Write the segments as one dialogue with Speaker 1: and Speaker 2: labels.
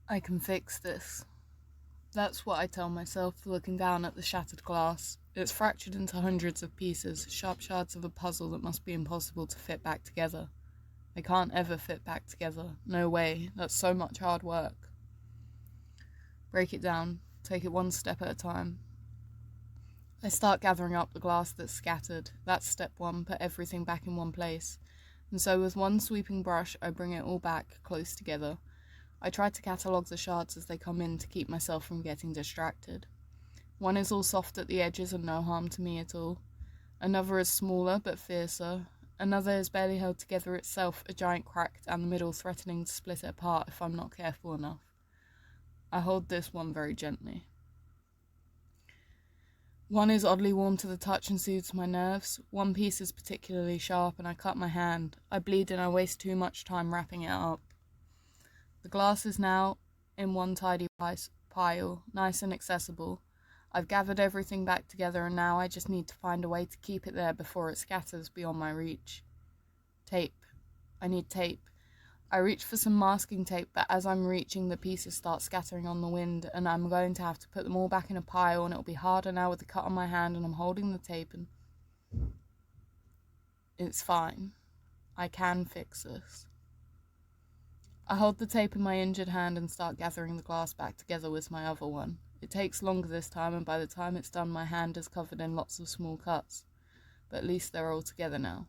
Speaker 1: I can fix this. That's what I tell myself, looking down at the shattered glass. It's fractured into hundreds of pieces, sharp shards of a puzzle that must be impossible to fit back together. They can't ever fit back together. No way. That's so much hard work. Break it down. Take it one step at a time. I start gathering up the glass that's scattered. That's step one, put everything back in one place. And so with one sweeping brush, I bring it all back, close together. I try to catalogue the shards as they come in to keep myself from getting distracted. One is all soft at the edges and no harm to me at all. Another is smaller but fiercer. Another is barely held together itself, a giant crack down the middle threatening to split it apart if I'm not careful enough. I hold this one very gently. One is oddly warm to the touch and soothes my nerves. One piece is particularly sharp and I cut my hand. I bleed and I waste too much time wrapping it up. The glass is now in one tidy pile, nice and accessible. I've gathered everything back together and now I just need to find a way to keep it there before it scatters beyond my reach. Tape. I need tape. I reach for some masking tape, but as I'm reaching, the pieces start scattering on the wind, and I'm going to have to put them all back in a pile, and it'll be harder now with the cut on my hand, and I'm holding the tape, and it's fine. I can fix this. I hold the tape in my injured hand and start gathering the glass back together with my other one. It takes longer this time, and by the time it's done, my hand is covered in lots of small cuts, but at least they're all together now.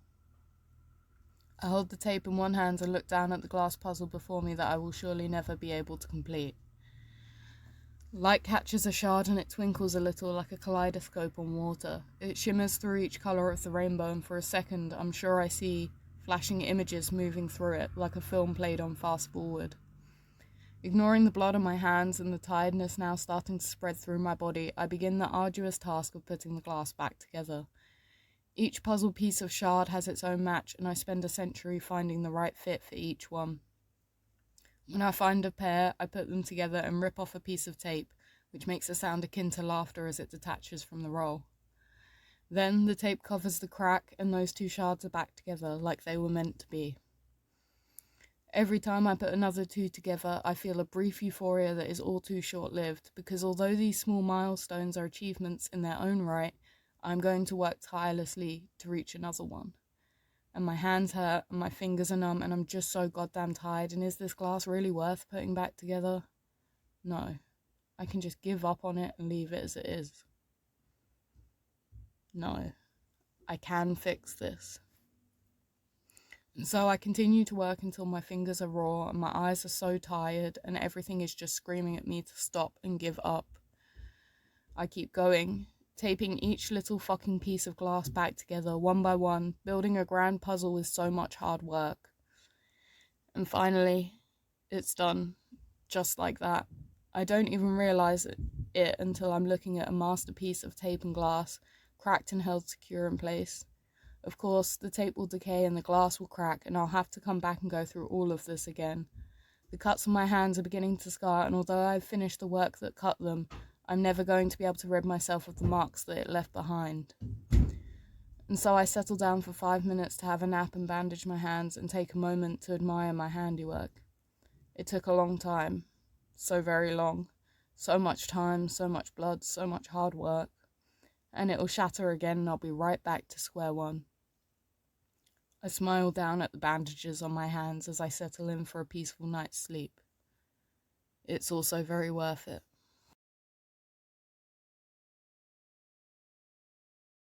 Speaker 1: I hold the tape in one hand and look down at the glass puzzle before me that I will surely never be able to complete. Light catches a shard and it twinkles a little like a kaleidoscope on water. It shimmers through each colour of the rainbow, and for a second I'm sure I see flashing images moving through it like a film played on fast forward. Ignoring the blood on my hands and the tiredness now starting to spread through my body, I begin the arduous task of putting the glass back together. Each puzzle piece of shard has its own match, and I spend a century finding the right fit for each one. When I find a pair, I put them together and rip off a piece of tape, which makes a sound akin to laughter as it detaches from the roll. Then the tape covers the crack, and those two shards are back together like they were meant to be. Every time I put another two together, I feel a brief euphoria that is all too short-lived, because although these small milestones are achievements in their own right, I'm going to work tirelessly to reach another one. And my hands hurt, and my fingers are numb, and I'm just so goddamn tired, and is this glass really worth putting back together? No. I can just give up on it and leave it as it is. No. I can fix this. And so I continue to work until my fingers are raw, and my eyes are so tired, and everything is just screaming at me to stop and give up. I keep going, taping each little fucking piece of glass back together, one by one. Building a grand puzzle is so much hard work. And finally, it's done. Just like that. I don't even realise it until I'm looking at a masterpiece of tape and glass, cracked and held secure in place. Of course, the tape will decay and the glass will crack, and I'll have to come back and go through all of this again. The cuts on my hands are beginning to scar, and although I've finished the work that cut them, I'm never going to be able to rid myself of the marks that it left behind. And so I settle down for 5 minutes to have a nap and bandage my hands and take a moment to admire my handiwork. It took a long time. So very long. So much time, so much blood, so much hard work. And it'll shatter again and I'll be right back to square one. I smile down at the bandages on my hands as I settle in for a peaceful night's sleep. It's also very worth it.